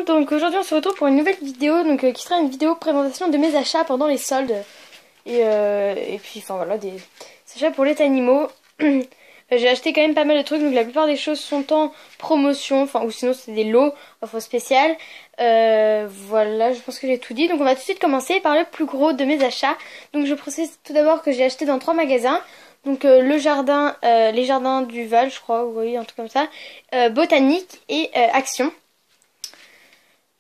bien, donc aujourd'hui on se retrouve pour une nouvelle vidéo qui sera une vidéo présentation de mes achats pendant les soldes et puis enfin voilà des achats pour les animaux. J'ai acheté quand même pas mal de trucs, donc la plupart des choses sont en promotion, enfin ou sinon c'est des lots, offres spéciales. Voilà, je pense que j'ai tout dit, donc on va tout de suite commencer par le plus gros de mes achats. Donc je précise tout d'abord que j'ai acheté dans 3 magasins. Donc le jardin, les jardins du Val, je crois, vous voyez, un truc comme ça, Botanique et Action.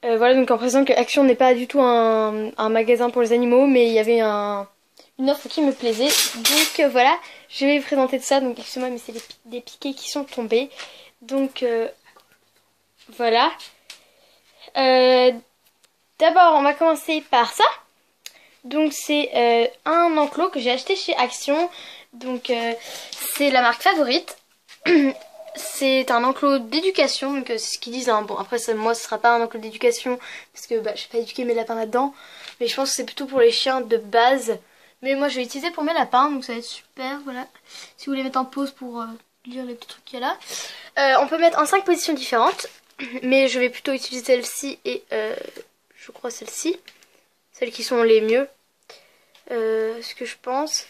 Voilà, donc en présent que Action n'est pas du tout un magasin pour les animaux, mais il y avait une offre qui me plaisait. Donc voilà, je vais vous présenter de ça. Donc excusez-moi, mais c'est des piquets qui sont tombés. Donc voilà. D'abord, on va commencer par ça. Donc c'est un enclos que j'ai acheté chez Action. Donc c'est la marque Favorite. C'est un enclos d'éducation, donc c'est ce qu'ils disent, hein. Bon après moi ce sera pas un enclos d'éducation parce que je vais pas éduquer mes lapins là-dedans, mais je pense que c'est plutôt pour les chiens de base. Mais moi je vais l'utiliser pour mes lapins, donc ça va être super. Voilà, si vous voulez mettre en pause pour lire les petits trucs qu'il y a là. On peut mettre en 5 positions différentes, mais je vais plutôt utiliser celle-ci et je crois celle-ci, celles qui sont les mieux, ce que je pense.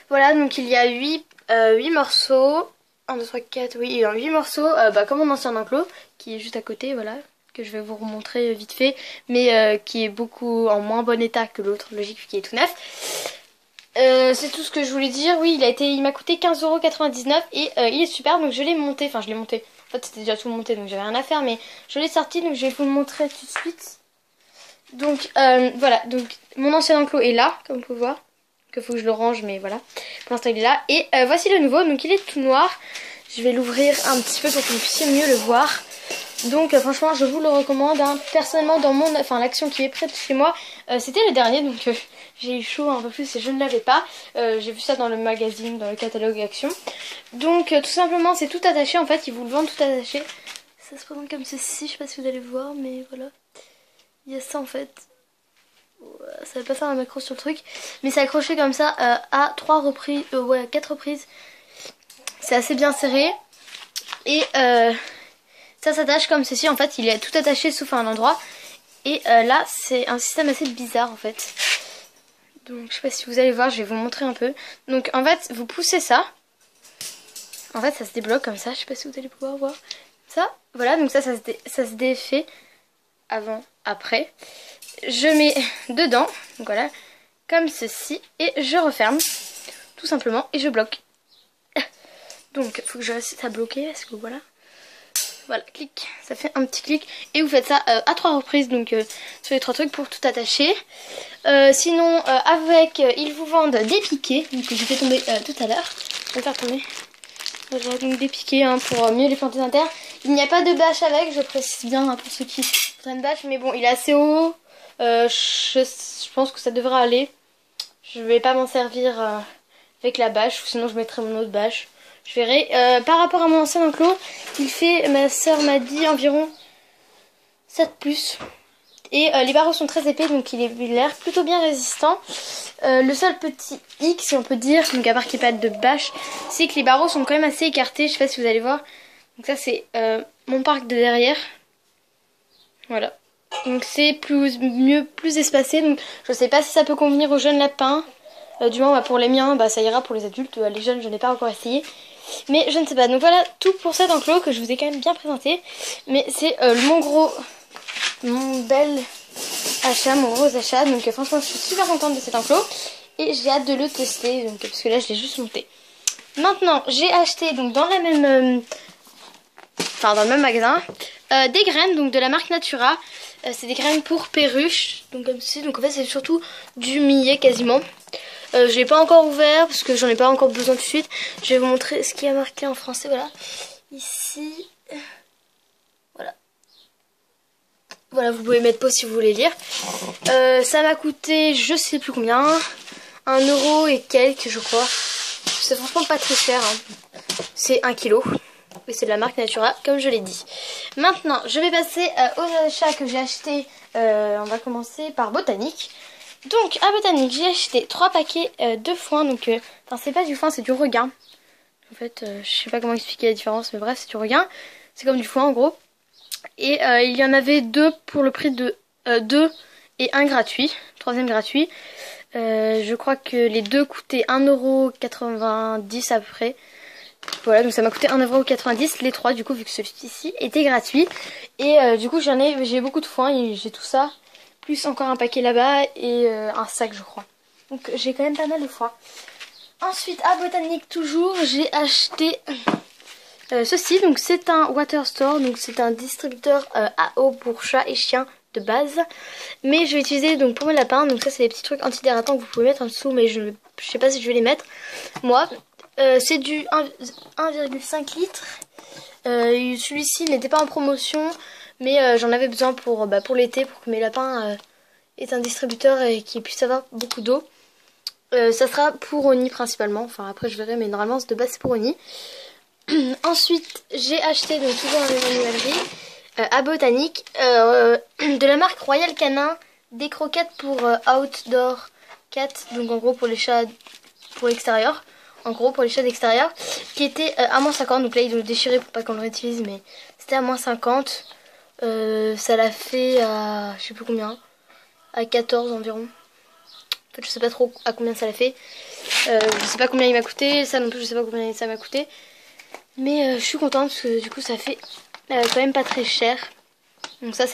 Voilà, donc il y a 8 morceaux. 1, 2, 3, 4, oui, il y a 8 morceaux, comme mon ancien enclos, qui est juste à côté, voilà, que je vais vous remontrer vite fait, mais qui est beaucoup en moins bon état que l'autre, logique, qui est tout neuf. C'est tout ce que je voulais dire. Oui, il m'a coûté 15,99 € et il est super, donc je l'ai monté, en fait c'était déjà tout monté, donc j'avais rien à faire, mais je l'ai sorti, donc je vais vous le montrer tout de suite. Donc voilà, donc mon ancien enclos est là, comme vous pouvez voir. Il faut que je le range, mais voilà, pour l'instant il est là. Et voici le nouveau, donc il est tout noir. Je vais l'ouvrir un petit peu pour que vous puissiez mieux le voir. Donc franchement je vous le recommande, hein. Personnellement dans l'Action qui est près de chez moi, c'était le dernier, donc j'ai eu chaud un peu plus et je ne l'avais pas. J'ai vu ça dans le magazine, dans le catalogue Action. Donc tout simplement c'est tout attaché, en fait ils vous le vendent tout attaché. Ça se présente comme ceci, je sais pas si vous allez voir, mais voilà. Il y a ça en fait. Ça va pas faire un macro sur le truc, mais c'est accroché comme ça à 4 reprises. C'est assez bien serré et ça s'attache comme ceci. En fait il est tout attaché sauf à un endroit, et là c'est un système assez bizarre en fait. Donc je sais pas si vous allez voir, je vais vous montrer un peu. Donc en fait vous poussez ça, en fait ça se débloque comme ça, je sais pas si vous allez pouvoir voir ça. Voilà, donc ça se défait avant, après. Je mets dedans, donc voilà, comme ceci, et je referme, tout simplement, et je bloque. Donc, il faut que je reste à bloquer, parce que voilà. Voilà, clic, ça fait un petit clic, et vous faites ça à 3 reprises, donc sur les 3 trucs pour tout attacher. Sinon, ils vous vendent des piquets, donc que j'ai fait tomber tout à l'heure. Je vais faire tomber. Voilà, donc des piquets, hein, pour mieux les planter dans terre. Il n'y a pas de bâche avec, je précise bien, hein, pour ceux qui prennent bâche, mais bon, il est assez haut. Je pense que ça devrait aller. Je vais pas m'en servir avec la bâche, ou sinon je mettrai mon autre bâche. Je verrai. Par rapport à mon ancien enclos, ma soeur m'a dit environ 7+. Et les barreaux sont très épais, donc il a l'air plutôt bien résistant. Le seul petit hic, si on peut dire, donc à part qu'il n'y ait pas de bâche, c'est que les barreaux sont quand même assez écartés. Je sais pas si vous allez voir. Donc ça c'est mon parc de derrière. Voilà. Donc c'est plus espacé, donc je sais pas si ça peut convenir aux jeunes lapins. Du moins pour les miens ça ira, pour les adultes, les jeunes je n'ai pas encore essayé, mais je ne sais pas. Donc voilà tout pour cet enclos que je vous ai quand même bien présenté, mais c'est mon bel achat, mon gros achat. Donc franchement je suis super contente de cet enclos et j'ai hâte de le tester, donc, parce que là je l'ai juste monté. Maintenant j'ai acheté donc dans le même magasin des graines, donc de la marque Natura. C'est des graines pour perruches, donc comme ceci. Donc en fait c'est surtout du millet quasiment. Je l'ai pas encore ouvert parce que j'en ai pas encore besoin tout de suite. Je vais vous montrer ce qui a marqué en français. Voilà, ici, voilà, vous pouvez mettre pause si vous voulez lire. Ça m'a coûté je sais plus combien, 1 € et quelques je crois. C'est franchement pas très cher, hein. C'est 1 kg. Et c'est de la marque Natura, comme je l'ai dit. Maintenant, je vais passer aux achats que j'ai achetés. On va commencer par Botanique. Donc, à Botanique, j'ai acheté 3 paquets de foin. Donc, enfin, c'est pas du foin, c'est du regain. En fait, je sais pas comment expliquer la différence, mais bref, c'est du regain. C'est comme du foin, en gros. Et il y en avait 2 pour le prix de 2 et 1 gratuit, 3e gratuit. Je crois que les 2 coûtaient 1,90 € à peu près. Voilà, donc ça m'a coûté 1,90 €, les 3 du coup, vu que celui-ci était gratuit. Et du coup j'ai beaucoup de foin, j'ai tout ça, plus encore un paquet là-bas et un sac je crois. Donc j'ai quand même pas mal de foin. Ensuite à Botanique toujours, j'ai acheté ceci, donc c'est un water store, donc c'est un distributeur à eau pour chats et chiens de base. Mais je vais utiliser donc pour mes lapins, donc ça c'est des petits trucs antidérapants que vous pouvez mettre en dessous, mais je sais pas si je vais les mettre. Moi, c'est du 1,5 litres. Celui-ci n'était pas en promotion, mais j'en avais besoin pour l'été, pour que mes lapins aient un distributeur et qu'ils puissent avoir beaucoup d'eau. Ça sera pour Oni principalement, enfin après je verrai, mais normalement de base c'est pour Oni. Ensuite j'ai acheté, donc toujours dans les animaleries, à Botanique, de la marque Royal Canin, des croquettes pour Outdoor Cat, donc en gros pour les chats pour l'extérieur. En gros pour les chats d'extérieur, qui était à -50, donc là ils l'ont déchiré pour pas qu'on le réutilise, mais c'était à -50. Ça l'a fait à je sais plus combien, à 14 environ. En fait je sais pas trop à combien ça l'a fait. Je sais pas combien il m'a coûté, ça non plus je sais pas combien ça m'a coûté. Mais je suis contente parce que du coup ça fait quand même pas très cher. Donc ça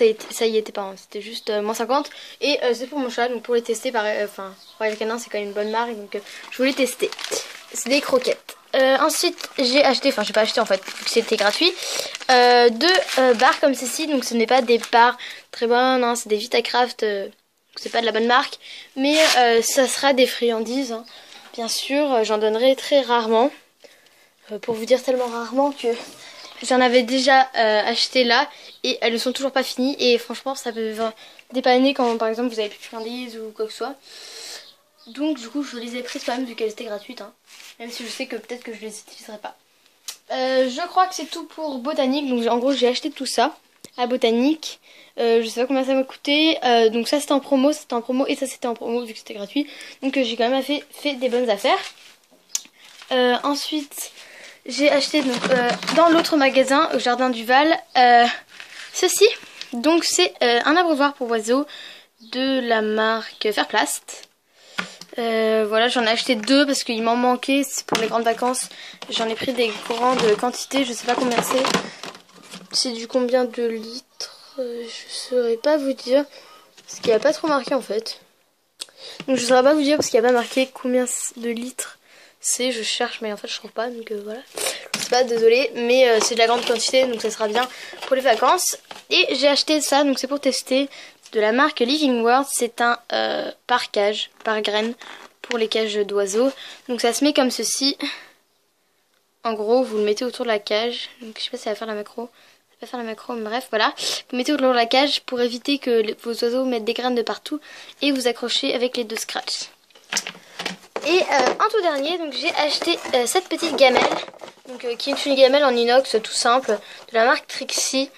y était pas, hein. C'était juste -50. Et c'est pour mon chat, donc pour les tester, enfin Royal Canin c'est quand même une bonne marque, donc je voulais tester. C'est des croquettes. Ensuite j'ai acheté, enfin j'ai pas acheté en fait, vu que c'était gratuit, 2 barres comme ceci. Donc ce n'est pas des barres très bonnes, hein, c'est des Vitacraft, c'est pas de la bonne marque. Mais ça sera des friandises, hein. Bien sûr, j'en donnerai très rarement. Pour vous dire tellement rarement que j'en avais déjà acheté là et elles ne sont toujours pas finies. Et franchement ça peut dépanner quand par exemple vous avez plus de friandises ou quoi que ce soit. Donc du coup je les ai prises quand même vu qu'elles étaient gratuites, hein. Même si je sais que peut-être que je les utiliserai pas. Je crois que c'est tout pour Botanique. Donc en gros j'ai acheté tout ça à Botanique. Je sais pas combien ça m'a coûté. Donc ça c'était en promo, et ça c'était en promo vu que c'était gratuit. Donc j'ai quand même fait des bonnes affaires. Ensuite j'ai acheté donc, dans l'autre magasin au Jardin du Val ceci. Donc c'est un abreuvoir pour oiseaux de la marque Fairplast. Voilà, j'en ai acheté 2 parce qu'il m'en manquait, c'est pour les grandes vacances. J'en ai pris des grandes quantités, je sais pas combien c'est. C'est du combien de litres, je saurais pas vous dire, parce qu'il n'y a pas trop marqué en fait. Donc je saurais pas vous dire parce qu'il n'y a pas marqué combien de litres c'est, je cherche mais en fait je trouve pas, donc voilà. Je sais pas, désolée, mais c'est de la grande quantité donc ça sera bien pour les vacances. Et j'ai acheté ça, donc c'est pour tester, de la marque Living World. C'est un par-cage, par graine pour les cages d'oiseaux. Donc ça se met comme ceci. En gros vous le mettez autour de la cage, donc je sais pas si ça va faire la macro. Ça va faire la macro, mais bref voilà. Vous mettez autour de la cage pour éviter que vos oiseaux mettent des graines de partout. Et vous accrochez avec les 2 scratchs. Et en tout dernier, donc j'ai acheté cette petite gamelle, donc, qui est une gamelle en inox tout simple, de la marque Trixie.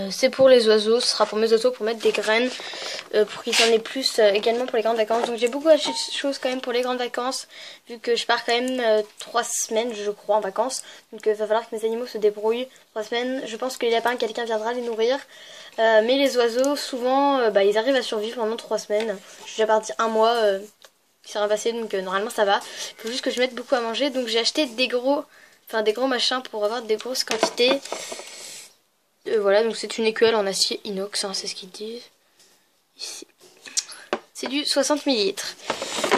C'est pour les oiseaux, ce sera pour mes oiseaux pour mettre des graines, pour qu'ils en aient plus également pour les grandes vacances. Donc j'ai beaucoup acheté de choses quand même pour les grandes vacances, vu que je pars quand même 3 semaines je crois en vacances. Donc il va falloir que mes animaux se débrouillent 3 semaines. Je pense que les lapins, quelqu'un viendra les nourrir. Mais les oiseaux souvent ils arrivent à survivre pendant 3 semaines. Je suis déjà partie 1 mois qui s'est rien passé, donc normalement ça va. Il faut juste que je mette beaucoup à manger, donc j'ai acheté des gros machins pour avoir des grosses quantités. Voilà, donc c'est une écuelle en acier inox, hein, c'est ce qu'ils disent ici. C'est du 60 ml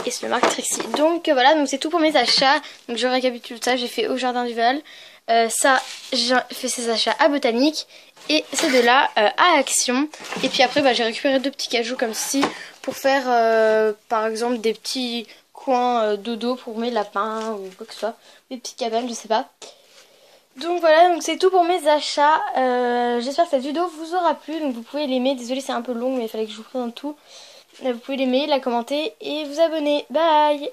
et c'est la marque Trixie. Donc voilà, donc c'est tout pour mes achats. Donc je récapitule ça, j'ai fait au Jardin du Val, ça j'ai fait ces achats à Botanique et ces deux-là à Action. Et puis après j'ai récupéré 2 petits cajous comme ceci pour faire par exemple des petits coins dodo pour mes lapins ou quoi que ce soit, des petites cabanes, je sais pas. Donc voilà, donc c'est tout pour mes achats. J'espère que cette vidéo vous aura plu. Donc vous pouvez l'aimer. Désolée, c'est un peu long, mais il fallait que je vous présente tout. Vous pouvez l'aimer, la commenter et vous abonner. Bye!